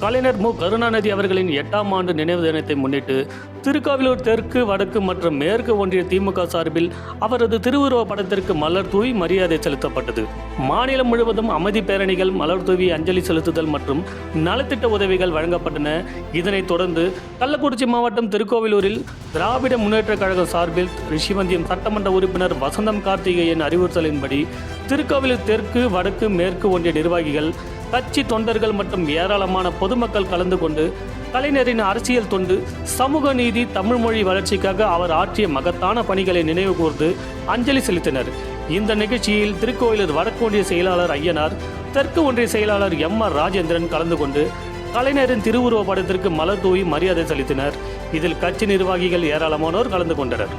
கலைஞர் மு. கருணாநிதி அவர்களின் 8ஆம் ஆண்டு நினைவு தினத்தை முன்னிட்டு திருக்கோவிலூர் தெற்கு, வடக்கு மற்றும் மேற்கு ஒன்றிய திமுக சார்பில் அவரது திருவுருவ படத்திற்கு மலர் தூவி மரியாதை செலுத்தப்பட்டது. மாநிலம் முழுவதும் அமைதி பேரணிகள், மலர் தூவி அஞ்சலி செலுத்துதல் மற்றும் நலத்திட்ட உதவிகள் வழங்கப்பட்டன. இதனைத் தொடர்ந்து கள்ளக்குறிச்சி மாவட்டம் திருக்கோவிலூரில் திராவிட முன்னேற்றக் கழகம் சார்பில் ரிஷிவந்தியம் சட்டமன்ற உறுப்பினர் வசந்தம் கார்த்திகேயன் அறிவுறுத்தலின்படி திருக்கோவிலூர் தெற்கு, வடக்கு, மேற்கு ஒன்றிய நிர்வாகிகள், கட்சி தொண்டர்கள் மற்றும் ஏராளமான பொதுமக்கள் கலந்து கொண்டு கலைஞரின் அரசியல் தொண்டு, சமூக நீதி, தமிழ் மொழி வளர்ச்சிக்காக அவர் ஆற்றிய மகத்தான பணிகளை நினைவு கூர்ந்து அஞ்சலி செலுத்தினர். இந்த நிகழ்ச்சியில் திருக்கோவிலூர் வடக்கு ஒன்றிய செயலாளர் ஐயனார், தெற்கு ஒன்றிய செயலாளர் M.R. ராஜேந்திரன் கலந்து கொண்டு கலைஞரின் திருவுருவ படத்திற்கு மலர் தூவி மரியாதை செலுத்தினர். இதில் கட்சி நிர்வாகிகள் ஏராளமானோர் கலந்து கொண்டனர்.